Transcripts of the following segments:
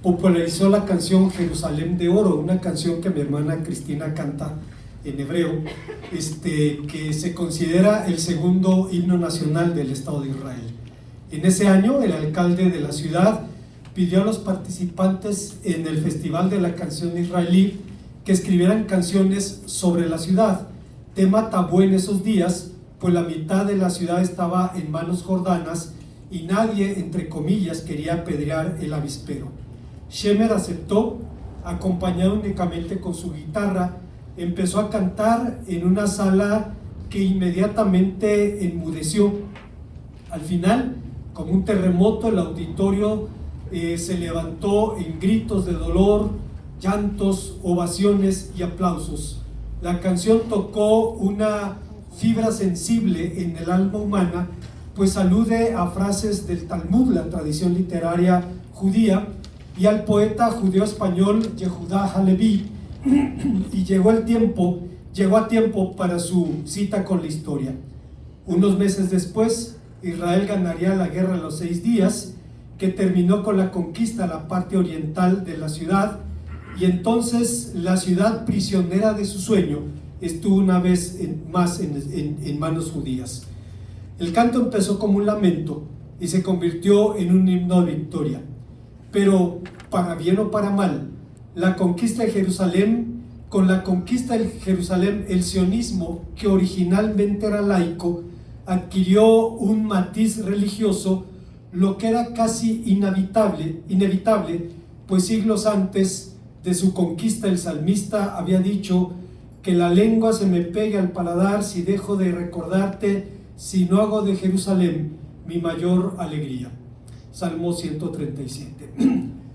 popularizó la canción Jerusalén de Oro, una canción que mi hermana Cristina canta en hebreo, que se considera el segundo himno nacional del Estado de Israel. En ese año, el alcalde de la ciudad pidió a los participantes en el Festival de la Canción Israelí que escribieran canciones sobre la ciudad, tema tabú en esos días, pues la mitad de la ciudad estaba en manos jordanas y nadie, entre comillas, quería apedrear el avispero. Shemer aceptó, acompañado únicamente con su guitarra, empezó a cantar en una sala que inmediatamente enmudeció. Al final, como un terremoto, el auditorio se levantó en gritos de dolor, llantos, ovaciones y aplausos. La canción tocó una fibra sensible en el alma humana, pues alude a frases del Talmud, la tradición literaria judía, y al poeta judeo-español Yehudá Haleví, y llegó a tiempo para su cita con la historia. Unos meses después, Israel ganaría la guerra de los 6 días, que terminó con la conquista de la parte oriental de la ciudad, y entonces la ciudad, prisionera de su sueño, estuvo una vez más en manos judías. El canto empezó como un lamento y se convirtió en un himno de victoria. Pero, para bien o para mal, la conquista de Jerusalén, con la conquista de Jerusalén, el sionismo, que originalmente era laico, adquirió un matiz religioso, lo que era casi inevitable, pues siglos antes de su conquista el salmista había dicho: que la lengua se me pegue al paladar si dejo de recordarte, si no hago de Jerusalén mi mayor alegría. Salmo 137.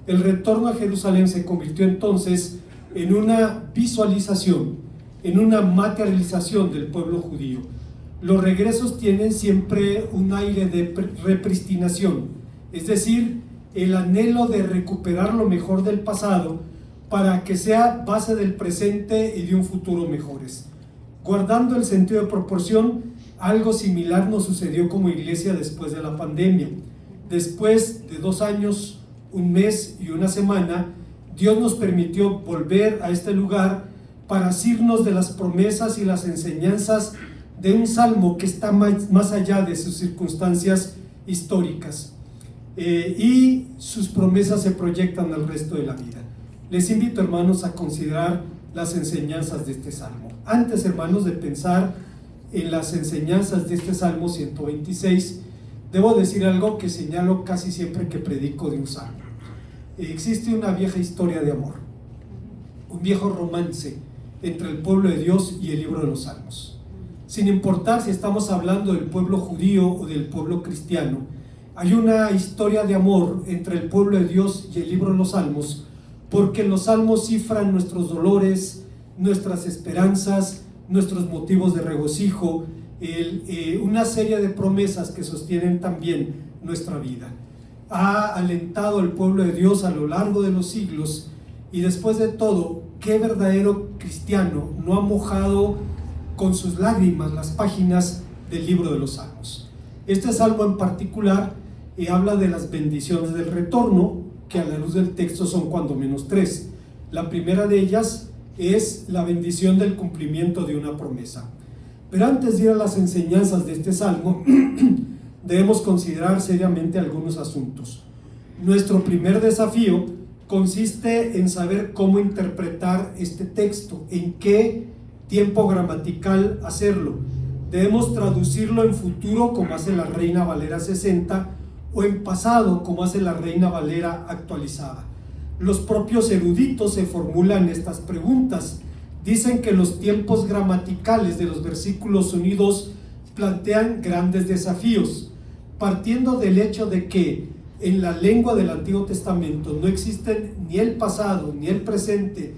El retorno a Jerusalén se convirtió entonces en una visualización, en una materialización del pueblo judío. Los regresos tienen siempre un aire de repristinación, es decir, el anhelo de recuperar lo mejor del pasado para que sea base del presente y de un futuro mejores. Guardando el sentido de proporción, algo similar nos sucedió como iglesia después de la pandemia. Después de 2 años, 1 mes y 1 semana, Dios nos permitió volver a este lugar para asirnos de las promesas y las enseñanzas de un salmo que está más allá de sus circunstancias históricas, y sus promesas se proyectan al resto de la vida. Les invito, hermanos, a considerar las enseñanzas de este salmo. Antes, hermanos, de pensar en las enseñanzas de este salmo 126, debo decir algo que señalo casi siempre que predico de un salmo. Existe una vieja historia de amor, un viejo romance entre el pueblo de Dios y el libro de los Salmos. Sin importar si estamos hablando del pueblo judío o del pueblo cristiano, hay una historia de amor entre el pueblo de Dios y el libro de los Salmos, porque los salmos cifran nuestros dolores, nuestras esperanzas, nuestros motivos de regocijo, una serie de promesas que sostienen también nuestra vida. Ha alentado al pueblo de Dios a lo largo de los siglos, y después de todo, ¿qué verdadero cristiano no ha mojado con sus lágrimas las páginas del libro de los Salmos? Este salmo en particular habla de las bendiciones del retorno, que a la luz del texto son cuando menos 3. La primera de ellas es la bendición del cumplimiento de una promesa. Pero antes de ir a las enseñanzas de este salmo, debemos considerar seriamente algunos asuntos. Nuestro primer desafío consiste en saber cómo interpretar este texto, en qué tiempo gramatical hacerlo. Debemos traducirlo en futuro, como hace la Reina Valera 60, o en pasado, como hace la Reina Valera actualizada. Los propios eruditos se formulan estas preguntas. Dicen que los tiempos gramaticales de los versículos unidos plantean grandes desafíos, partiendo del hecho de que en la lengua del Antiguo Testamento no existen ni el pasado, ni el presente,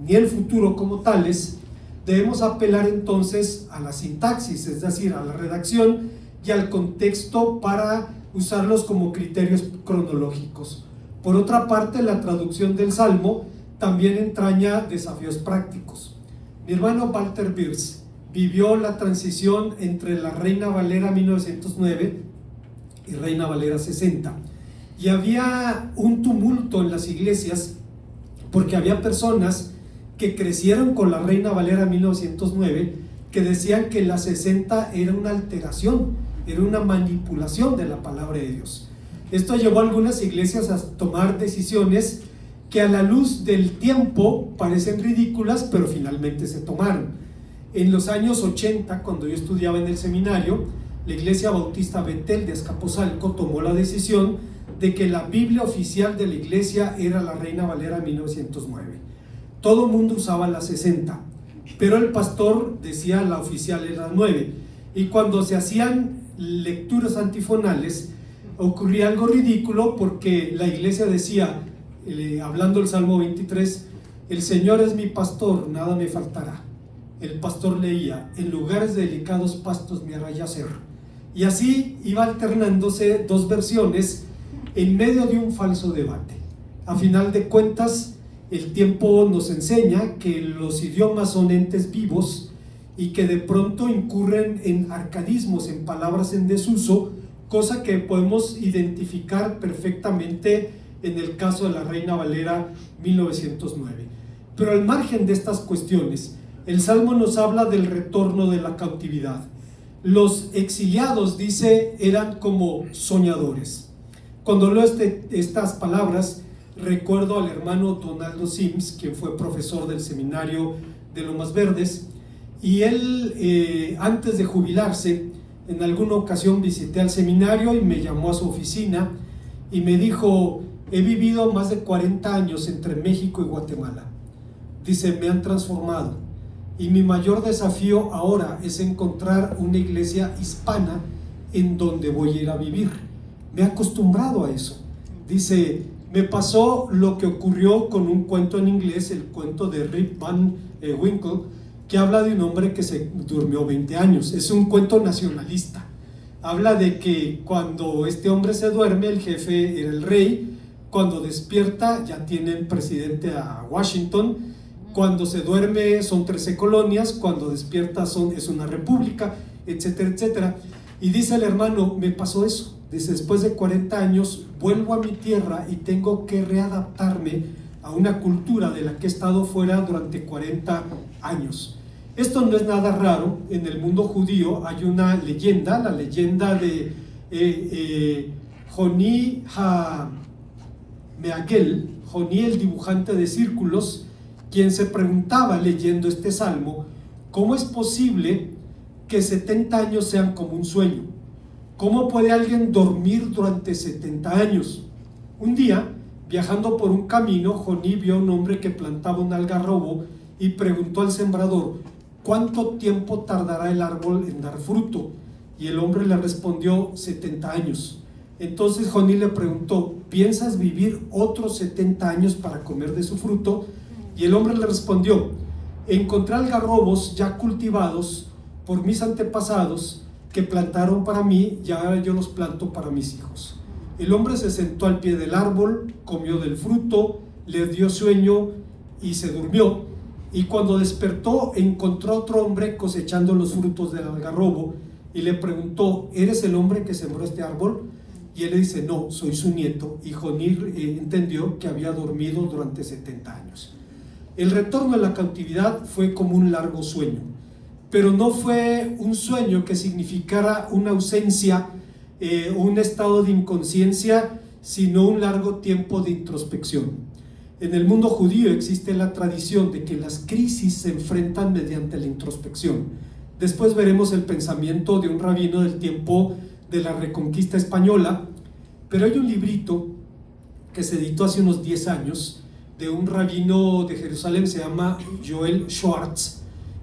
ni el futuro como tales. Debemos apelar entonces a la sintaxis, es decir, a la redacción y al contexto para usarlos como criterios cronológicos. Por otra parte, la traducción del Salmo también entraña desafíos prácticos. Mi hermano Walter Birz vivió la transición entre la Reina Valera 1909 y Reina Valera 60, y había un tumulto en las iglesias porque había personas que crecieron con la Reina Valera 1909 que decían que la 60 era una alteración, era una manipulación de la palabra de Dios. Esto llevó a algunas iglesias a tomar decisiones que a la luz del tiempo parecen ridículas, pero finalmente se tomaron. En los años 80, cuando yo estudiaba en el seminario, la Iglesia Bautista Betel de Azcapotzalco tomó la decisión de que la Biblia oficial de la iglesia era la Reina Valera 1909. Todo el mundo usaba la 60, pero el pastor decía la oficial era 9. Y cuando se hacían lecturas antifonales, ocurría algo ridículo porque la iglesia decía, hablando el Salmo 23, el Señor es mi pastor, nada me faltará. El pastor leía, en lugares de delicados pastos me hará yacer. Y así iba alternándose dos versiones en medio de un falso debate. A final de cuentas, el tiempo nos enseña que los idiomas son entes vivos y que de pronto incurren en arcaísmos, en palabras en desuso, cosa que podemos identificar perfectamente en el caso de la Reina Valera 1909. Pero al margen de estas cuestiones, el Salmo nos habla del retorno de la cautividad. Los exiliados, dice, eran como soñadores. Cuando leo estas palabras, recuerdo al hermano Donaldo Sims, quien fue profesor del seminario de Lomas Verdes, y él, antes de jubilarse, en alguna ocasión visité al seminario y me llamó a su oficina y me dijo, he vivido más de 40 años entre México y Guatemala. Dice, me han transformado y mi mayor desafío ahora es encontrar una iglesia hispana en donde voy a ir a vivir. Me he acostumbrado a eso. Dice, me pasó lo que ocurrió con un cuento en inglés, el cuento de Rip Van Winkle, que habla de un hombre que se durmió 20 años. Es un cuento nacionalista. Habla de que cuando este hombre se duerme, el jefe era el rey. Cuando despierta, ya tienen presidente a Washington. Cuando se duerme son 13 colonias. Cuando despierta es una república, etcétera, etcétera. Y dice el hermano, me pasó eso. Dice, después de 40 años, vuelvo a mi tierra y tengo que readaptarme a una cultura de la que he estado fuera durante 40 años. Esto no es nada raro. En el mundo judío hay una leyenda, la leyenda de Joní HaMeagel, Joní el dibujante de círculos, quien se preguntaba leyendo este salmo, ¿cómo es posible que 70 años sean como un sueño? ¿Cómo puede alguien dormir durante 70 años? Un día, viajando por un camino, Joní vio a un hombre que plantaba un algarrobo y preguntó al sembrador, ¿cuánto tiempo tardará el árbol en dar fruto? Y el hombre le respondió, 70 años. Entonces Joní le preguntó, ¿piensas vivir otros 70 años para comer de su fruto? Y el hombre le respondió, encontré algarrobos ya cultivados por mis antepasados que plantaron para mí y ahora yo los planto para mis hijos. El hombre se sentó al pie del árbol, comió del fruto, le dio sueño y se durmió. Y cuando despertó encontró a otro hombre cosechando los frutos del algarrobo y le preguntó, ¿eres el hombre que sembró este árbol? Y él le dice, no, soy su nieto. Y Joní entendió que había dormido durante 70 años. El retorno a la cautividad fue como un largo sueño, pero no fue un sueño que significara una ausencia, un estado de inconsciencia, sino un largo tiempo de introspección. En el mundo judío existe la tradición de que las crisis se enfrentan mediante la introspección. Después veremos el pensamiento de un rabino del tiempo de la Reconquista española, pero hay un librito que se editó hace unos 10 años de un rabino de Jerusalén, se llama Joel Schwartz,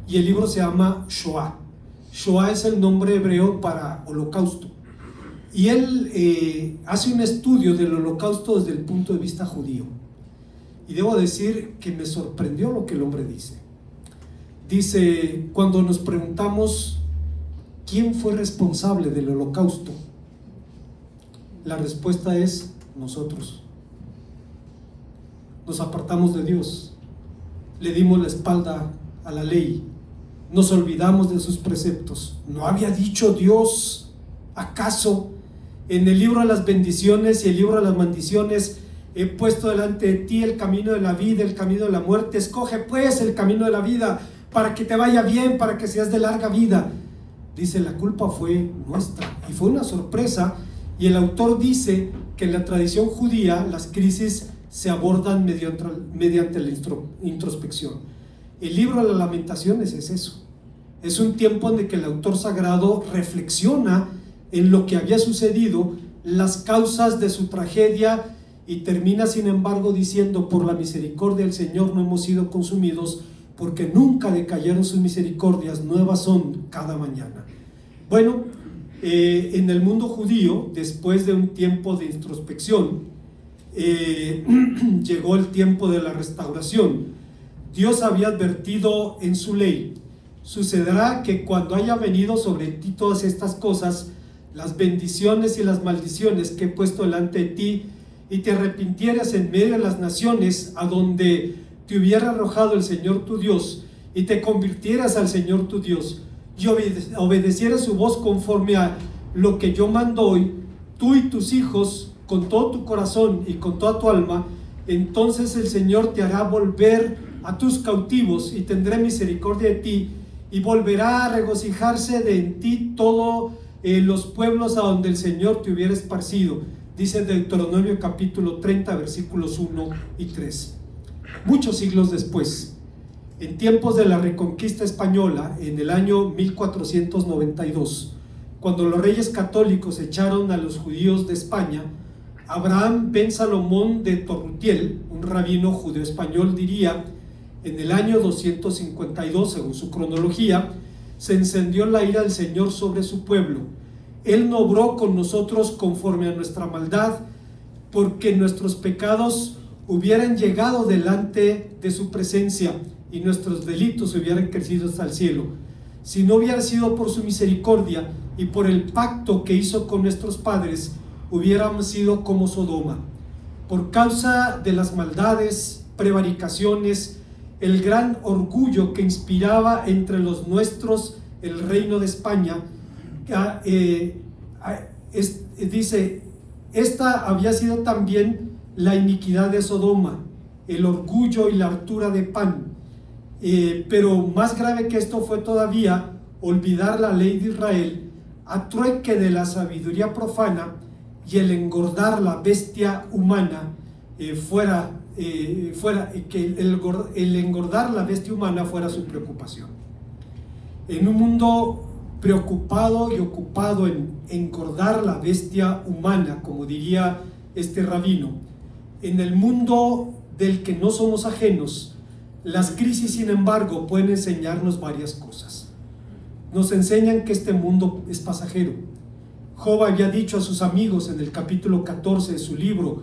y el libro se llama Shoah. Shoah es el nombre hebreo para holocausto. Y él hace un estudio del holocausto desde el punto de vista judío. Y debo decir que me sorprendió lo que el hombre dice. Dice, cuando nos preguntamos ¿quién fue responsable del holocausto? La respuesta es nosotros. Nos apartamos de Dios, le dimos la espalda a la ley, nos olvidamos de sus preceptos. ¿No había dicho Dios acaso En el libro de las bendiciones y el libro de las maldiciones he puesto delante de ti el camino de la vida, el camino de la muerte. Escoge pues el camino de la vida para que te vaya bien, para que seas de larga vida. Dice, la culpa fue nuestra y fue una sorpresa. Y el autor dice que en la tradición judía las crisis se abordan mediante la introspección. El libro de las Lamentaciones es eso. Es un tiempo en el que el autor sagrado reflexiona en lo que había sucedido, las causas de su tragedia, y termina sin embargo diciendo, por la misericordia del Señor no hemos sido consumidos, porque nunca decayeron sus misericordias, nuevas son cada mañana. Bueno, en el mundo judío, después de un tiempo de introspección, llegó el tiempo de la restauración. Dios había advertido en su ley: sucederá que cuando haya venido sobre ti todas estas cosas, las bendiciones y las maldiciones que he puesto delante de ti, y te arrepintieras en medio de las naciones a donde te hubiera arrojado el Señor tu Dios, y te convirtieras al Señor tu Dios, y obedecieras su voz conforme a lo que yo mando hoy, tú y tus hijos, con todo tu corazón y con toda tu alma, entonces el Señor te hará volver a tus cautivos, y tendré misericordia de ti, y volverá a regocijarse de en ti todos los pueblos a donde el Señor te hubiera esparcido. Dice Deuteronomio capítulo 30, versículos 1 y 3. Muchos siglos después, en tiempos de la Reconquista Española, en el año 1492, cuando los reyes católicos echaron a los judíos de España, Abraham ben Salomón de Torrutiel, un rabino judeo español, diría: en el año 252, según su cronología, se encendió la ira del Señor sobre su pueblo. Él no obró con nosotros conforme a nuestra maldad, porque nuestros pecados hubieran llegado delante de su presencia y nuestros delitos hubieran crecido hasta el cielo. Si no hubiera sido por su misericordia y por el pacto que hizo con nuestros padres, hubiéramos sido como Sodoma. Por causa de las maldades, prevaricaciones, el gran orgullo que inspiraba entre los nuestros el reino de España, dice, esta había sido también la iniquidad de Sodoma, el orgullo y la hartura de pan, pero más grave que esto fue todavía olvidar la ley de Israel a trueque de la sabiduría profana, y el engordar la bestia humana el engordar la bestia humana fuera su preocupación. En un mundo preocupado y ocupado en engordar la bestia humana, como diría este rabino, en el mundo del que no somos ajenos, las crisis, sin embargo, pueden enseñarnos varias cosas. Nos enseñan que este mundo es pasajero. Job había dicho a sus amigos en el capítulo 14 de su libro: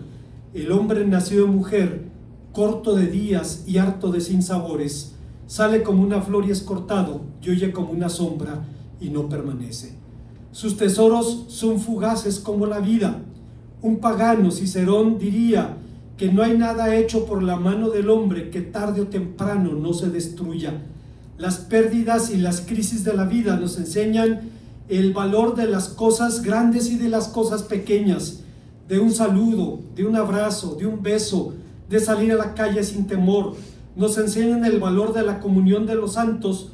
el hombre nacido de mujer, corto de días y harto de sinsabores, sale como una flor y es cortado, y huye como una sombra y no permanece. Sus tesoros son fugaces como la vida. Un pagano, Cicerón, diría que no hay nada hecho por la mano del hombre que tarde o temprano no se destruya. Las pérdidas y las crisis de la vida nos enseñan el valor de las cosas grandes y de las cosas pequeñas, de un saludo, de un abrazo, de un beso, de salir a la calle sin temor. Nos enseñan el valor de la comunión de los santos,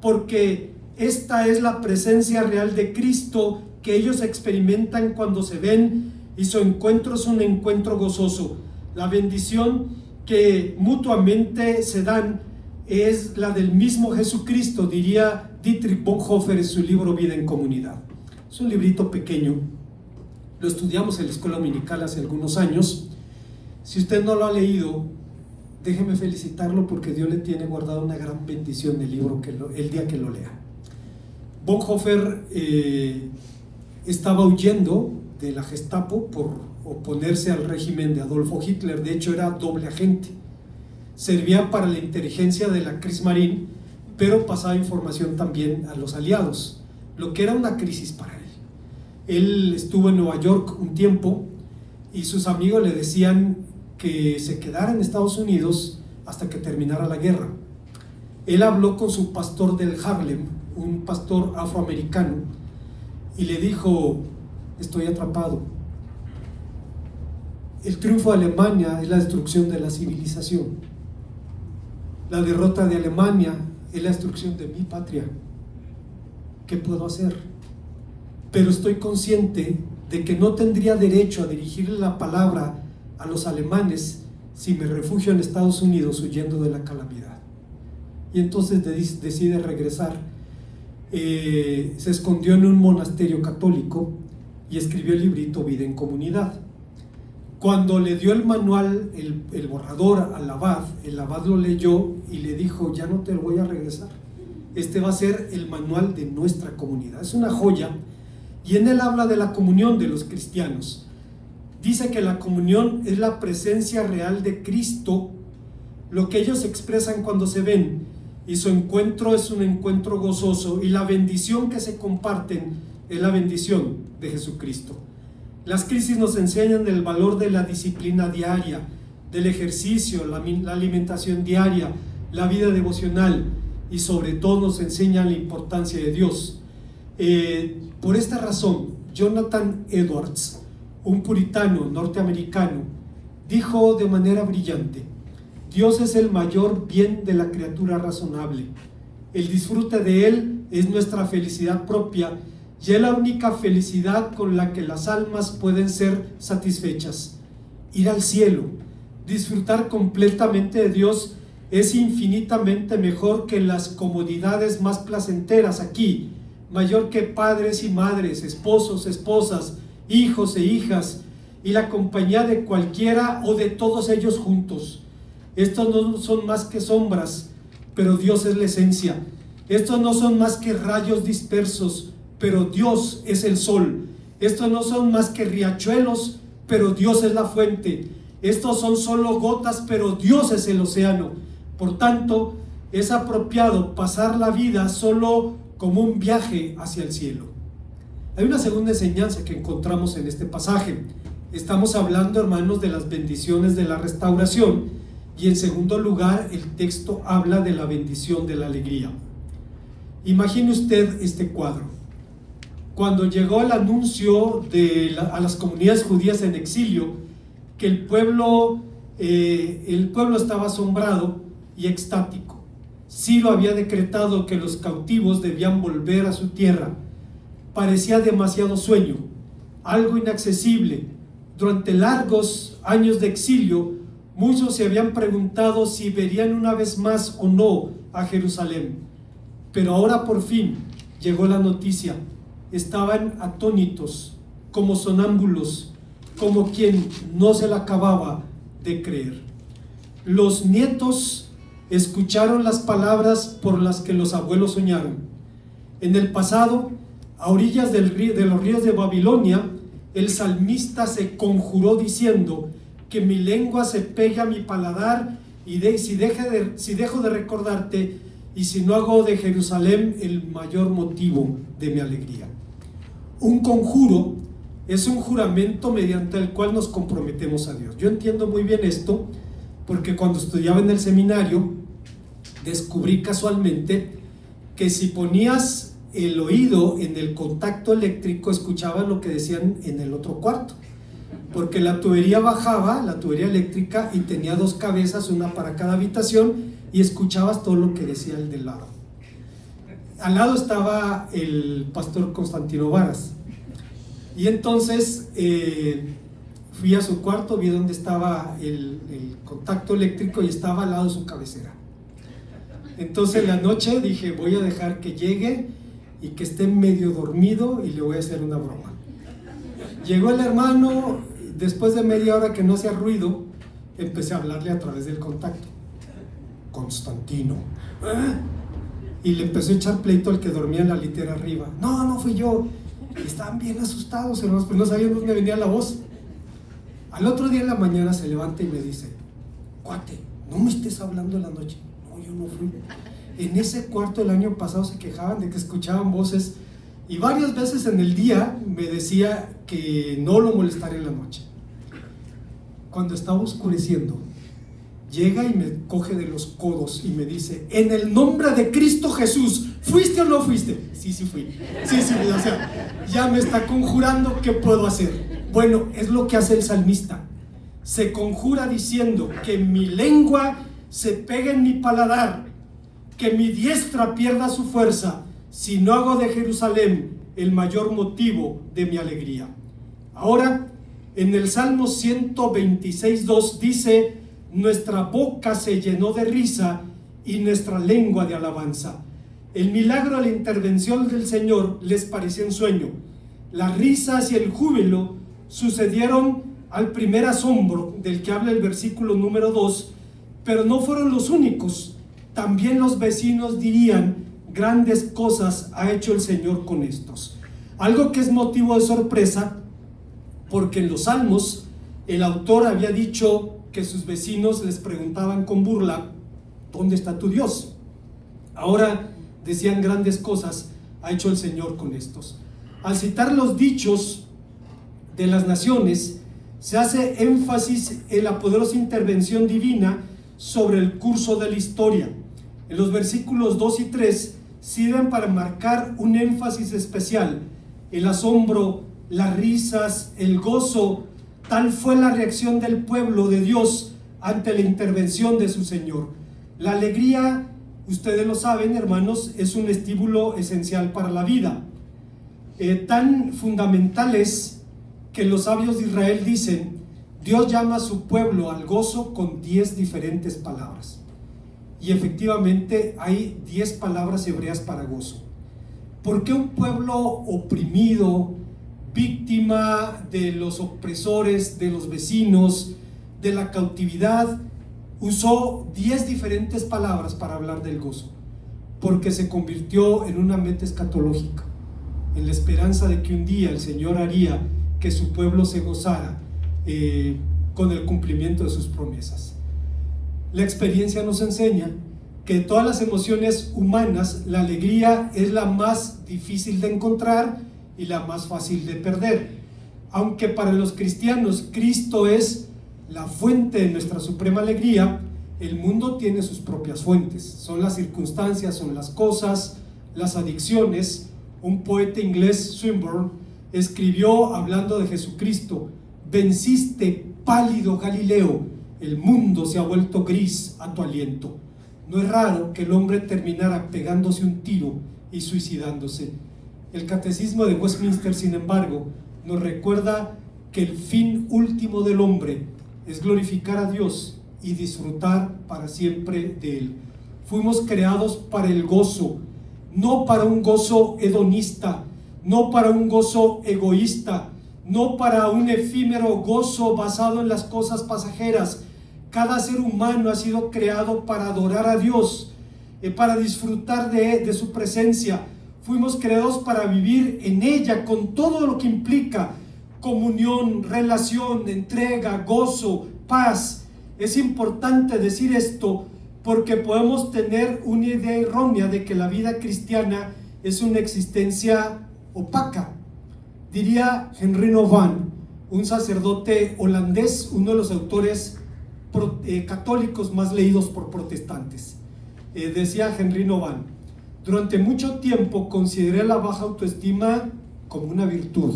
porque esta es la presencia real de Cristo que ellos experimentan cuando se ven, y su encuentro es un encuentro gozoso. La bendición que mutuamente se dan es la del mismo Jesucristo, diría Dietrich Bonhoeffer en su libro Vida en Comunidad. Es un librito pequeño, lo estudiamos en la escuela dominical hace algunos años. Si usted no lo ha leído, déjeme felicitarlo, porque Dios le tiene guardado una gran bendición del libro el día que lo lea. Bonhoeffer estaba huyendo de la Gestapo por oponerse al régimen de Adolfo Hitler. De hecho, era doble agente, servía para la inteligencia de la Kriegsmarine, pero pasaba información también a los aliados, lo que era una crisis para él. Él estuvo en Nueva York un tiempo y sus amigos le decían que se quedara en Estados Unidos hasta que terminara la guerra. Él habló con su pastor del Harlem, un pastor afroamericano, y le dijo: estoy atrapado. El triunfo de Alemania es la destrucción de la civilización. La derrota de Alemania es la destrucción de mi patria. ¿Qué puedo hacer? Pero estoy consciente de que no tendría derecho a dirigirle la palabra a los alemanes si me refugio en Estados Unidos huyendo de la calamidad. Y entonces decide regresar. Se escondió en un monasterio católico y escribió el librito Vida en Comunidad. Cuando le dio el manual, el borrador al abad, el abad lo leyó y le dijo: ya no te lo voy a regresar, este va a ser el manual de nuestra comunidad. Es una joya, y en él habla de la comunión de los cristianos. Dice que la comunión es la presencia real de Cristo, lo que ellos expresan cuando se ven, y su encuentro es un encuentro gozoso, y la bendición que se comparten es la bendición de Jesucristo. Las crisis nos enseñan el valor de la disciplina diaria, del ejercicio, la alimentación diaria, la vida devocional, y sobre todo nos enseñan la importancia de Dios. Por esta razón, Jonathan Edwards, un puritano norteamericano, dijo de manera brillante: Dios es el mayor bien de la criatura razonable. El disfrute de Él es nuestra felicidad propia, y es la única felicidad con la que las almas pueden ser satisfechas. Ir al cielo, disfrutar completamente de Dios, es infinitamente mejor que las comodidades más placenteras aquí, mayor que padres y madres, esposos, esposas, hijos e hijas, y la compañía de cualquiera o de todos ellos juntos. Estos no son más que sombras, pero Dios es la esencia. Estos no son más que rayos dispersos, pero Dios es el sol. Estos no son más que riachuelos, pero Dios es la fuente. Estos son solo gotas, pero Dios es el océano. Por tanto, es apropiado pasar la vida solo como un viaje hacia el cielo. Hay una segunda enseñanza que encontramos en este pasaje. Estamos hablando, hermanos, de las bendiciones de la restauración, y en segundo lugar, el texto habla de la bendición de la alegría. Imagine usted este cuadro. Cuando llegó el anuncio a las comunidades judías en exilio, que el pueblo estaba asombrado y extático. Ciro había decretado que los cautivos debían volver a su tierra. Parecía demasiado sueño, algo inaccesible. Durante largos años de exilio, muchos se habían preguntado si verían una vez más o no a Jerusalén. Pero ahora por fin llegó la noticia. Estaban atónitos, como sonámbulos, como quien no se la acababa de creer. Los nietos escucharon las palabras por las que los abuelos soñaron. En el pasado, a orillas de los ríos de Babilonia, el salmista se conjuró diciendo: que mi lengua se pegue a mi paladar, y si dejo de recordarte, y si no hago de Jerusalén el mayor motivo de mi alegría. Un conjuro es un juramento mediante el cual nos comprometemos a Dios. Yo entiendo muy bien esto, porque cuando estudiaba en el seminario, descubrí casualmente que si ponías el oído en el contacto eléctrico, escuchabas lo que decían en el otro cuarto, porque la tubería bajaba, la tubería eléctrica, y tenía dos cabezas, una para cada habitación, y escuchabas todo lo que decía el del lado. Al lado estaba el pastor Constantino Varas, y entonces fui a su cuarto, vi dónde estaba el contacto eléctrico, y estaba al lado de su cabecera. Entonces en la noche dije: voy a dejar que llegue y que esté medio dormido, y le voy a hacer una broma. Llegó el hermano, después de media hora que no hacía ruido, empecé a hablarle a través del contacto: Constantino. Y le empezó a echar pleito al que dormía en la litera arriba. No fui yo. Y estaban bien asustados, hermanos, pues no sabían dónde venía la voz. Al otro día en la mañana se levanta y me dice: cuate, no me estés hablando en la noche. No, yo no fui. En ese cuarto el año pasado se quejaban de que escuchaban voces, y varias veces en el día me decía que no lo molestara en la noche. Cuando estaba oscureciendo, llega y me coge de los codos y me dice: en el nombre de Cristo Jesús, ¿fuiste o no fuiste? Sí, sí fui. Sí, fui. O sea, ya me está conjurando, ¿qué puedo hacer? Bueno, es lo que hace el salmista. Se conjura diciendo que mi lengua se pegue en mi paladar, que mi diestra pierda su fuerza, si no hago de Jerusalén el mayor motivo de mi alegría. Ahora, en el Salmo 126:2 dice: nuestra boca se llenó de risa y nuestra lengua de alabanza. El milagro de la intervención del Señor les parecía un sueño. Las risas y el júbilo sucedieron al primer asombro del que habla el versículo número 2, pero no fueron los únicos. También los vecinos dirían: grandes cosas ha hecho el Señor con estos. Algo que es motivo de sorpresa, porque en los Salmos el autor había dicho que sus vecinos les preguntaban con burla: ¿dónde está tu Dios? Ahora decían: grandes cosas ha hecho el Señor con estos. Al citar los dichos de las naciones, se hace énfasis en la poderosa intervención divina sobre el curso de la historia. En los versículos 2 y 3 sirven para marcar un énfasis especial: el asombro, las risas, el gozo. Tal fue la reacción del pueblo de Dios ante la intervención de su Señor. La alegría, ustedes lo saben, hermanos, es un estímulo esencial para la vida. Tan fundamental es que los sabios de Israel dicen: Dios llama a su pueblo al gozo con 10 diferentes palabras. Y efectivamente hay 10 palabras hebreas para gozo. ¿Por qué un pueblo oprimido, víctima de los opresores, de los vecinos, de la cautividad, usó 10 diferentes palabras para hablar del gozo? Porque se convirtió en una meta escatológica, en la esperanza de que un día el Señor haría que su pueblo se gozara con el cumplimiento de sus promesas. La experiencia nos enseña que de todas las emociones humanas, la alegría es la más difícil de encontrar y la más fácil de perder. Aunque para los cristianos Cristo es la fuente de nuestra suprema alegría, el mundo tiene sus propias fuentes. Son las circunstancias, son las cosas, las adicciones. Un poeta inglés, Swinburne, escribió hablando de Jesucristo: venciste, pálido Galileo, el mundo se ha vuelto gris a tu aliento. No es raro que el hombre terminara pegándose un tiro y suicidándose. El Catecismo de Westminster, sin embargo, nos recuerda que el fin último del hombre es glorificar a Dios y disfrutar para siempre de Él. Fuimos creados para el gozo, no para un gozo hedonista, no para un gozo egoísta, no para un efímero gozo basado en las cosas pasajeras. Cada ser humano ha sido creado para adorar a Dios, para disfrutar de su presencia. Fuimos creados para vivir en ella con todo lo que implica: comunión, relación, entrega, gozo, paz. Es importante decir esto porque podemos tener una idea errónea de que la vida cristiana es una existencia opaca. Diría Henry Nouwen, un sacerdote holandés, uno de los autores católicos más leídos por protestantes. Decía Henry Nouwen: durante mucho tiempo consideré la baja autoestima como una virtud.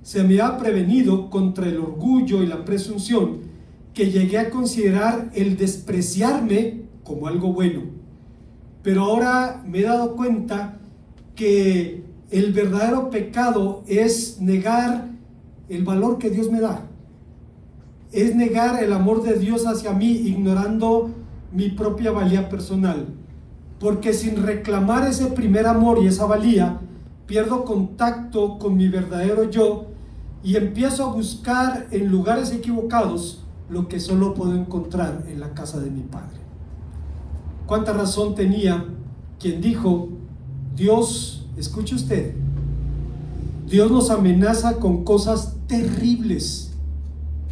Se me ha prevenido contra el orgullo y la presunción, que llegué a considerar el despreciarme como algo bueno. Pero ahora me he dado cuenta que el verdadero pecado es negar el valor que Dios me da. Es negar el amor de Dios hacia mí, ignorando mi propia valía personal. Porque sin reclamar ese primer amor y esa valía, pierdo contacto con mi verdadero yo y empiezo a buscar en lugares equivocados lo que solo puedo encontrar en la casa de mi Padre. ¿Cuánta razón tenía quien dijo: Dios, escuche usted, Dios nos amenaza con cosas terribles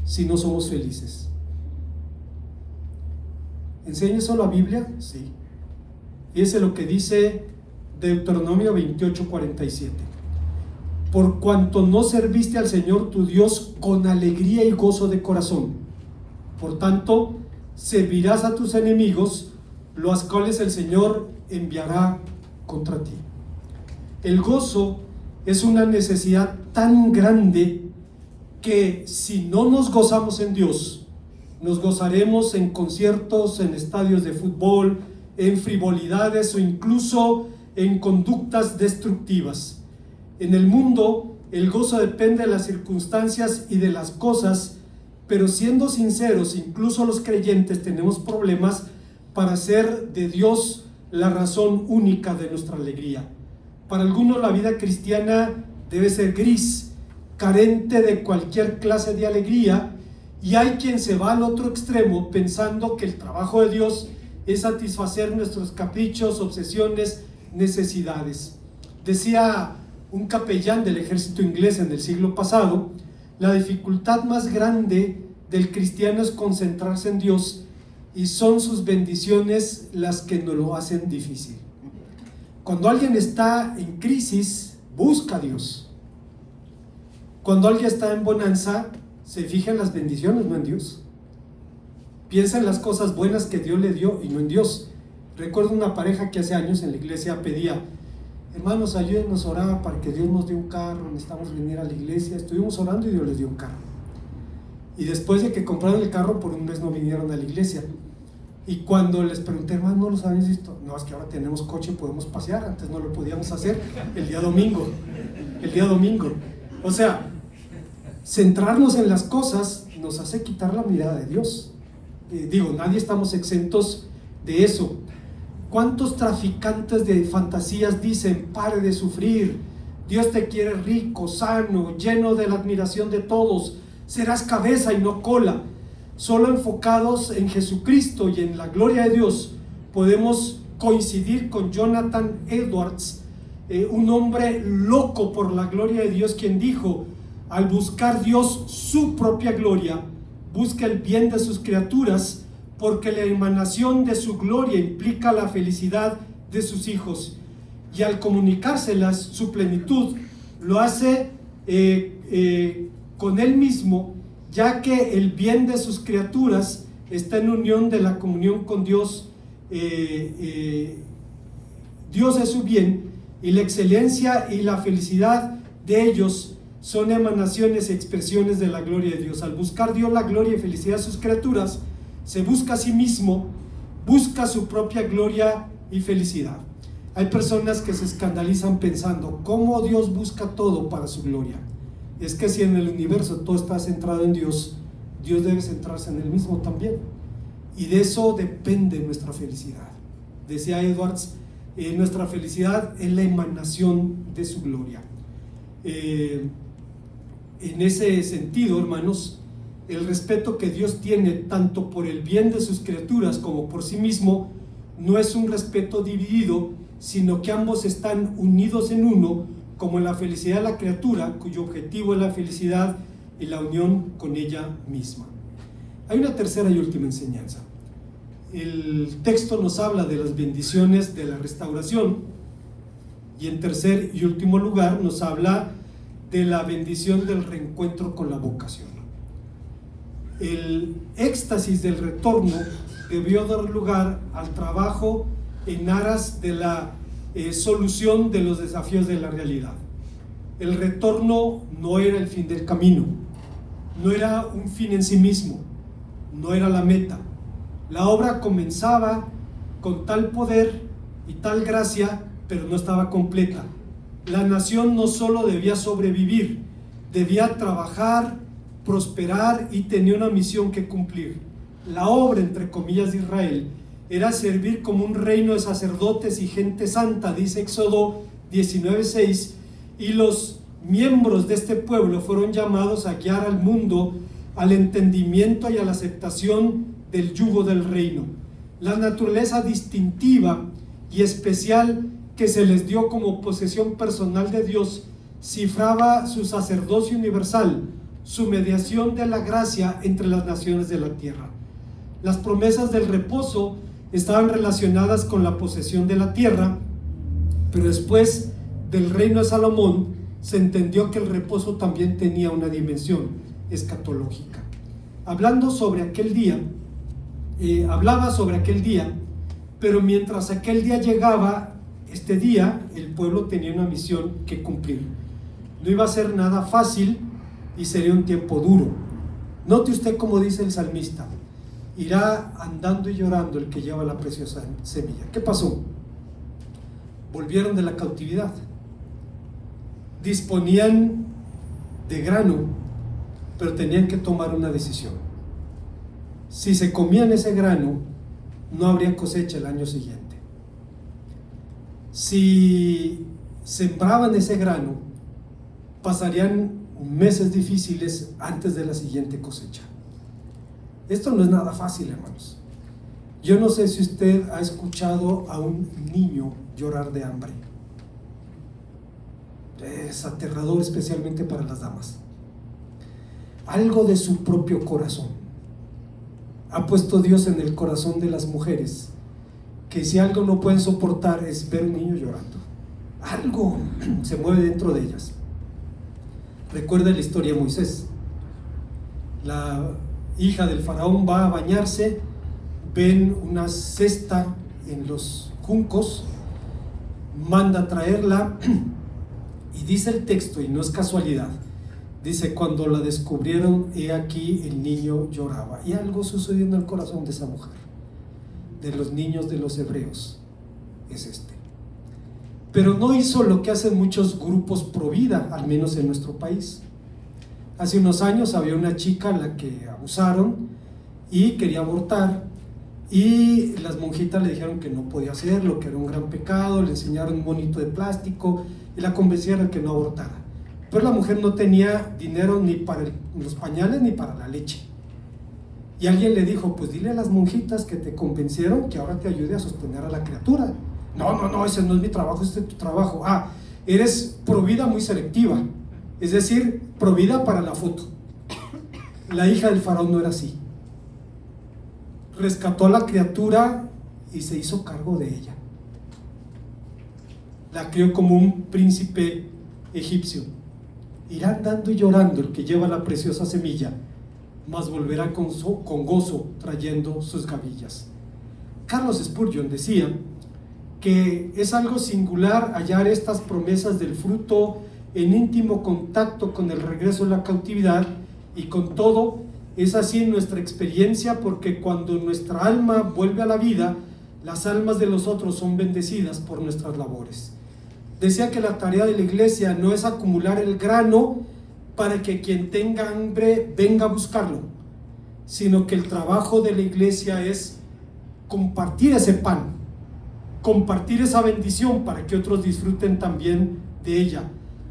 si no somos felices? ¿Enseña eso la Biblia? Sí. Fíjese lo que dice Deuteronomio 28:47. Por cuanto no serviste al Señor tu Dios con alegría y gozo de corazón, por tanto servirás a tus enemigos, los cuales el Señor enviará contra ti. El gozo es una necesidad tan grande que si no nos gozamos en Dios, nos gozaremos en conciertos, en estadios de fútbol, en frivolidades o incluso en conductas destructivas. En el mundo, el gozo depende de las circunstancias y de las cosas, pero siendo sinceros, incluso los creyentes tenemos problemas para hacer de Dios la razón única de nuestra alegría. Para algunos la vida cristiana debe ser gris, carente de cualquier clase de alegría, y hay quien se va al otro extremo pensando que el trabajo de Dios es satisfacer nuestros caprichos, obsesiones, necesidades. Decía un capellán del ejército inglés en el siglo pasado: la dificultad más grande del cristiano es concentrarse en Dios, y son sus bendiciones las que nos lo hacen difícil. Cuando alguien está en crisis, busca a Dios. Cuando alguien está en bonanza, se fija en las bendiciones, no en Dios. Piensa en las cosas buenas que Dios le dio y no en Dios. Recuerdo una pareja que hace años en la iglesia pedía: hermanos, ayúdenos a orar para que Dios nos dé un carro, necesitamos venir a la iglesia. Estuvimos orando y Dios les dio un carro. Y después de que compraron el carro, por un mes no vinieron a la iglesia. Y cuando les pregunté: hermano, ¿no los habéis visto? No, es que ahora tenemos coche y podemos pasear, antes no lo podíamos hacer el día domingo. O sea, centrarnos en las cosas nos hace quitar la mirada de Dios. Nadie estamos exentos de eso. ¿Cuántos traficantes de fantasías dicen: pare de sufrir, Dios te quiere rico, sano, lleno de la admiración de todos, serás cabeza y no cola? Solo enfocados en Jesucristo y en la gloria de Dios podemos coincidir con Jonathan Edwards, un hombre loco por la gloria de Dios, quien dijo: al buscar Dios su propia gloria, busca el bien de sus criaturas, porque la emanación de su gloria implica la felicidad de sus hijos, y al comunicárselas su plenitud, lo hace con él mismo, ya que el bien de sus criaturas está en unión de la comunión con Dios. Dios es su bien, y la excelencia y la felicidad de ellos son emanaciones y expresiones de la gloria de Dios. Al buscar Dios la gloria y felicidad de sus criaturas, se busca a sí mismo, busca su propia gloria y felicidad. Hay personas que se escandalizan pensando: ¿cómo Dios busca todo para su gloria? Es que si en el universo todo está centrado en Dios, Dios debe centrarse en él mismo también, y de eso depende nuestra felicidad. Decía Edwards: nuestra felicidad es la emanación de su gloria. En ese sentido, hermanos, el respeto que Dios tiene tanto por el bien de sus criaturas como por sí mismo no es un respeto dividido, sino que ambos están unidos en uno, como en la felicidad de la criatura, cuyo objetivo es la felicidad y la unión con ella misma. Hay una tercera y última enseñanza. El texto nos habla de las bendiciones de la restauración, y en tercer y último lugar nos habla de la bendición del reencuentro con la vocación. El éxtasis del retorno debió dar lugar al trabajo en aras de la solución de los desafíos de la realidad. El retorno no era el fin del camino, no era un fin en sí mismo, no era la meta. La obra comenzaba con tal poder y tal gracia, pero no estaba completa. La nación no solo debía sobrevivir, debía trabajar, prosperar y tenía una misión que cumplir. La obra, entre comillas, de Israel era servir como un reino de sacerdotes y gente santa, dice Éxodo 19:6, y los miembros de este pueblo fueron llamados a guiar al mundo al entendimiento y a la aceptación del yugo del reino. La naturaleza distintiva y especial que se les dio como posesión personal de Dios cifraba su sacerdocio universal, su mediación de la gracia entre las naciones de la tierra. Las promesas del reposo estaban relacionadas con la posesión de la tierra, pero después del reino de Salomón se entendió que el reposo también tenía una dimensión escatológica. Hablaba sobre aquel día, pero mientras aquel día llegaba, Este día el pueblo tenía una misión que cumplir. No iba a ser nada fácil y sería un tiempo duro. Note usted cómo dice el salmista: irá andando y llorando el que lleva la preciosa semilla. ¿Qué pasó? Volvieron de la cautividad, disponían de grano, pero tenían que tomar una decisión. Si se comían ese grano, no habría cosecha el año siguiente. Si sembraban ese grano, pasarían meses difíciles antes de la siguiente cosecha. Esto no es nada fácil, hermanos. Yo no sé si usted ha escuchado a un niño llorar de hambre. Es aterrador, especialmente para las damas. Algo de su propio corazón ha puesto Dios en el corazón de las mujeres, que si algo no pueden soportar es ver un niño llorando. Algo se mueve dentro de ellas. Recuerda la historia de Moisés. La hija del faraón va a bañarse, ven una cesta en los juncos, manda a traerla, y dice el texto, y no es casualidad, dice: cuando la descubrieron, he aquí el niño lloraba. Y algo sucedió en el corazón de esa mujer. De los niños de los hebreos es este. Pero no hizo lo que hacen muchos grupos pro vida, al menos en nuestro país. Hace unos años había una chica a la que abusaron y quería abortar, y las monjitas le dijeron que no podía hacerlo, que era un gran pecado, le enseñaron un monito de plástico y la convencieron que no abortara. Pero la mujer no tenía dinero ni para los pañales ni para la leche. Y alguien le dijo: pues dile a las monjitas que te convencieron que ahora te ayude a sostener a la criatura. No, ese no es mi trabajo, este es tu trabajo. Eres provida muy selectiva, es decir, provida para la foto. La hija del faraón no era así. Rescató a la criatura y se hizo cargo de ella. La crió como un príncipe egipcio. Irá andando y llorando el que lleva la preciosa semilla, mas volverá con gozo trayendo sus gavillas. Carlos Spurgeon decía que es algo singular hallar estas promesas del fruto en íntimo contacto con el regreso de la cautividad, y con todo es así en nuestra experiencia, porque cuando nuestra alma vuelve a la vida, las almas de los otros son bendecidas por nuestras labores. Decía que la tarea de la iglesia no es acumular el grano para que quien tenga hambre venga a buscarlo, sino que el trabajo de la iglesia es compartir ese pan, compartir esa bendición para que otros disfruten también de ella.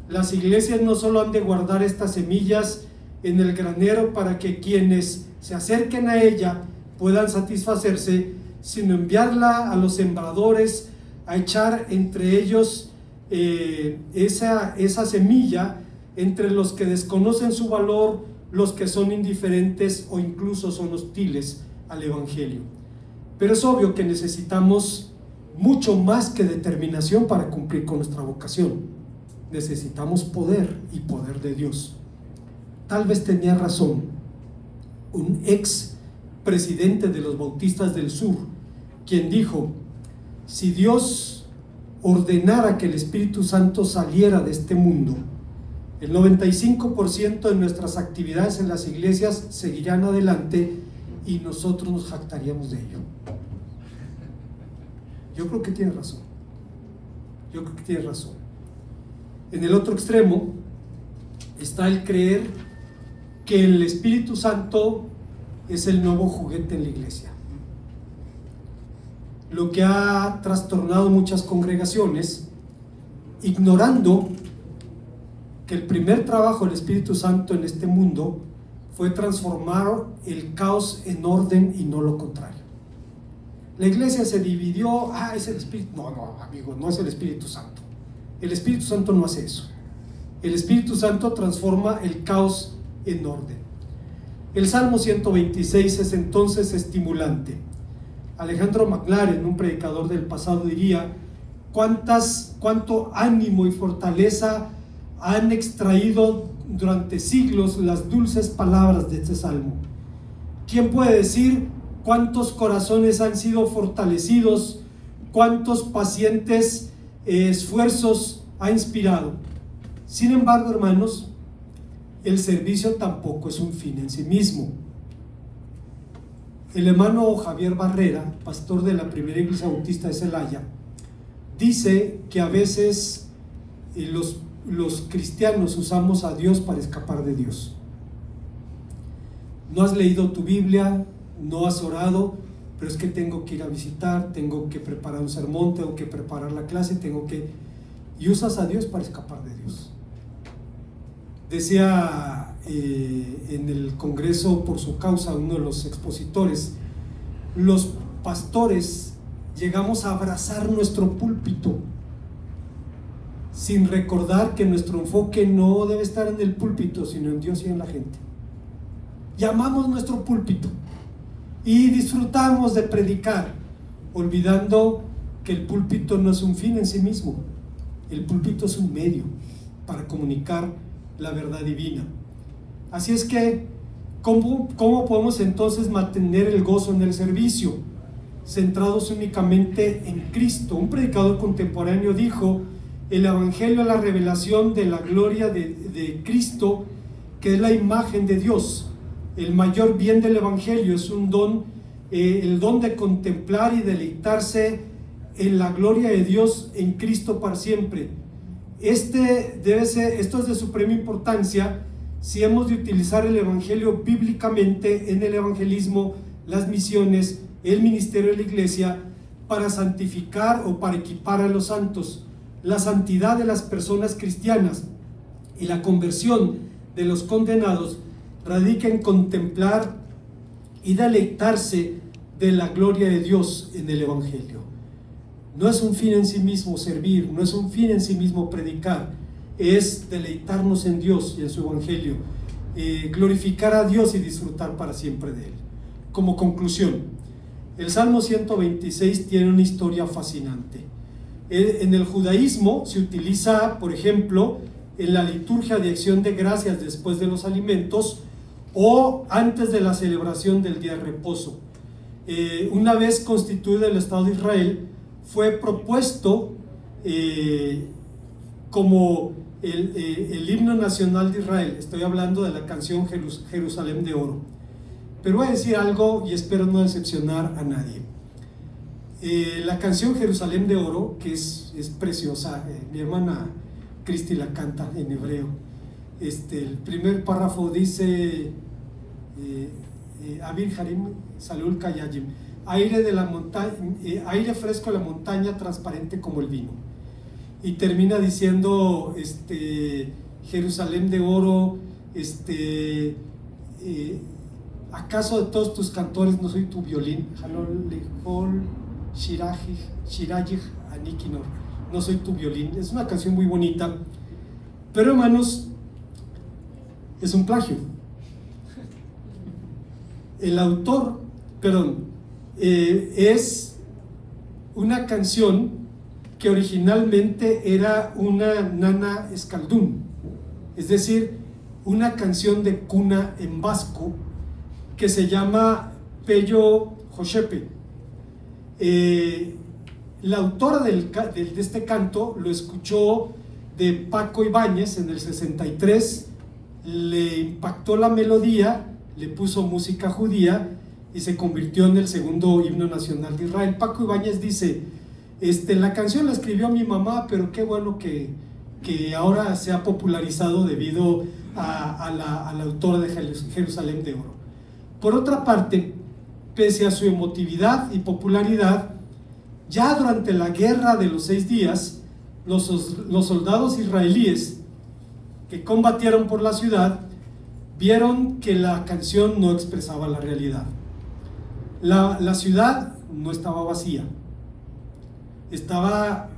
Las iglesias no solo han de guardar estas semillas en el granero para que quienes se acerquen a ella puedan satisfacerse, sino enviarla a los sembradores a echar entre ellos esa semilla, entre los que desconocen su valor, los que son indiferentes o incluso son hostiles al evangelio. Pero es obvio que necesitamos mucho más que determinación para cumplir con nuestra vocación. Necesitamos poder, y poder de Dios. Tal vez tenía razón un ex presidente de los Bautistas del Sur, quien dijo: si Dios ordenara que el Espíritu Santo saliera de este mundo, el 95% de nuestras actividades en las iglesias seguirían adelante y nosotros nos jactaríamos de ello. Yo creo que tiene razón. En el otro extremo está el creer que el Espíritu Santo es el nuevo juguete en la iglesia. Lo que ha trastornado muchas congregaciones, ignorando que el primer trabajo del Espíritu Santo en este mundo fue transformar el caos en orden y no lo contrario. La iglesia se dividió: es el Espíritu. No, amigo, no es el Espíritu Santo. El Espíritu Santo no hace eso. El Espíritu Santo transforma el caos en orden. El Salmo 126 es entonces estimulante. Alejandro McLaren, un predicador del pasado, diría: cuánto ánimo y fortaleza han extraído durante siglos las dulces palabras de este salmo. ¿Quién puede decir cuántos corazones han sido fortalecidos, cuántos pacientes esfuerzos ha inspirado. Sin embargo, hermanos, el servicio tampoco es un fin en sí mismo. El hermano Javier Barrera, pastor de la Primera Iglesia Bautista de Celaya, dice que a veces los cristianos usamos a Dios para escapar de Dios. No has leído tu Biblia, no has orado, pero es que tengo que ir a visitar, tengo que preparar un sermón, tengo que preparar la clase, y usas a Dios para escapar de Dios. Decía en el Congreso por su causa uno de los expositores: los pastores llegamos a abrazar nuestro púlpito sin recordar que nuestro enfoque no debe estar en el púlpito, sino en Dios y en la gente. Llamamos nuestro púlpito y disfrutamos de predicar, olvidando que el púlpito no es un fin en sí mismo. El púlpito es un medio para comunicar la verdad divina. Así es que, ¿cómo podemos entonces mantener el gozo en el servicio? Centrados únicamente en Cristo. Un predicador contemporáneo dijo: el Evangelio es la revelación de la gloria de Cristo, que es la imagen de Dios. El mayor bien del Evangelio es un don, el don de contemplar y deleitarse en la gloria de Dios en Cristo para siempre. Esto es de suprema importancia si hemos de utilizar el Evangelio bíblicamente en el evangelismo, las misiones, el ministerio de la iglesia, para santificar o para equipar a los santos. La santidad de las personas cristianas y la conversión de los condenados radica en contemplar y deleitarse de la gloria de Dios en el Evangelio. No es un fin en sí mismo servir, no es un fin en sí mismo predicar, es deleitarnos en Dios y en su Evangelio, glorificar a Dios y disfrutar para siempre de Él. Como conclusión, el Salmo 126 tiene una historia fascinante. En el judaísmo se utiliza, por ejemplo, en la liturgia de acción de gracias después de los alimentos o antes de la celebración del día de reposo. Una vez constituido el Estado de Israel, fue propuesto como el himno nacional de Israel. Estoy hablando de la canción Jerusalén de Oro. Pero voy a decir algo y espero no decepcionar a nadie. La canción Jerusalén de Oro, que es preciosa, mi hermana Cristi la canta en hebreo. El primer párrafo dice: Avir Harim Salul Kayayim, aire de la montaña, aire fresco de la montaña, transparente como el vino. Y termina diciendo: Jerusalén de Oro, ¿acaso de todos tus cantores no soy tu violín? No soy tu violín. Es una canción muy bonita, pero hermanos, es un plagio. El autor, es una canción que originalmente era una nana escaldún, es decir, una canción de cuna en vasco que se llama Pello Joshepe. La autora de este canto lo escuchó de Paco Ibáñez en el 63, le impactó la melodía, le puso música judía y se convirtió en el segundo himno nacional de Israel. Paco Ibáñez dice: la canción la escribió mi mamá, pero qué bueno que ahora se ha popularizado debido a la autora de Jerusalén de Oro. Por otra parte, pese a su emotividad y popularidad, ya durante la guerra de los 6 días, los soldados israelíes que combatieron por la ciudad vieron que la canción no expresaba la realidad. La ciudad no estaba vacía, estaba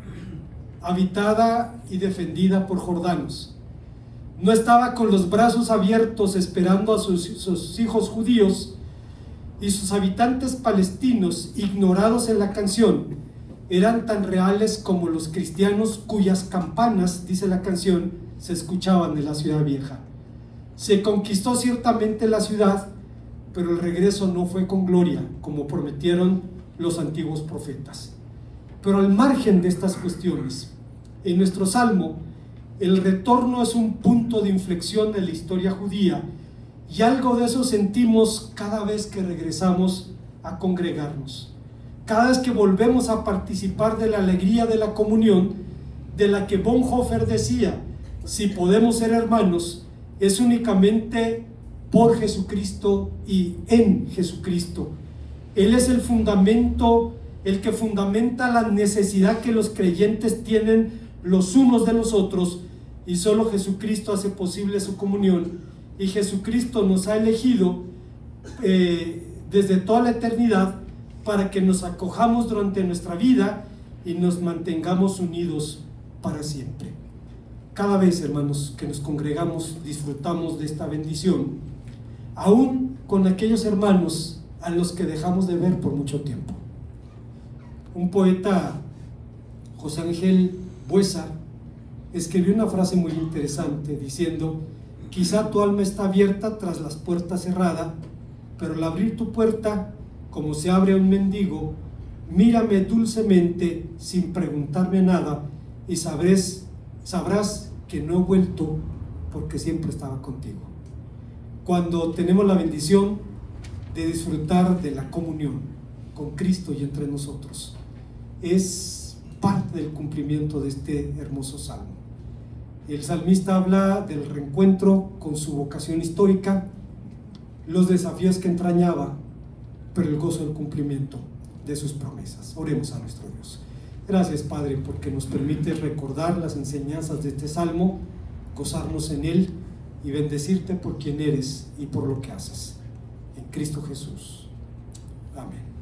habitada y defendida por jordanos. No estaba con los brazos abiertos esperando a sus hijos judíos, y sus habitantes palestinos, ignorados en la canción, eran tan reales como los cristianos cuyas campanas, dice la canción, se escuchaban en la ciudad vieja. Se conquistó ciertamente la ciudad, pero el regreso no fue con gloria, como prometieron los antiguos profetas. Pero al margen de estas cuestiones, en nuestro salmo, el retorno es un punto de inflexión en la historia judía, y algo de eso sentimos cada vez que regresamos a congregarnos, cada vez que volvemos a participar de la alegría de la comunión, de la que Bonhoeffer decía: si podemos ser hermanos, es únicamente por Jesucristo y en Jesucristo. Él es el fundamento, el que fundamenta la necesidad que los creyentes tienen los unos de los otros, y solo Jesucristo hace posible su comunión, y Jesucristo nos ha elegido desde toda la eternidad para que nos acojamos durante nuestra vida y nos mantengamos unidos para siempre. Cada vez, hermanos, que nos congregamos, disfrutamos de esta bendición, aún con aquellos hermanos a los que dejamos de ver por mucho tiempo. Un poeta, José Ángel Buesa, escribió una frase muy interesante diciendo: quizá tu alma está abierta tras las puertas cerradas, pero al abrir tu puerta, como se abre a un mendigo, mírame dulcemente sin preguntarme nada, y sabrás que no he vuelto porque siempre estaba contigo. Cuando tenemos la bendición de disfrutar de la comunión con Cristo y entre nosotros, es parte del cumplimiento de este hermoso salmo. El salmista habla del reencuentro con su vocación histórica, los desafíos que entrañaba, pero el gozo del cumplimiento de sus promesas. Oremos a nuestro Dios. Gracias, Padre, porque nos permite recordar las enseñanzas de este salmo, gozarnos en él y bendecirte por quien eres y por lo que haces. En Cristo Jesús. Amén.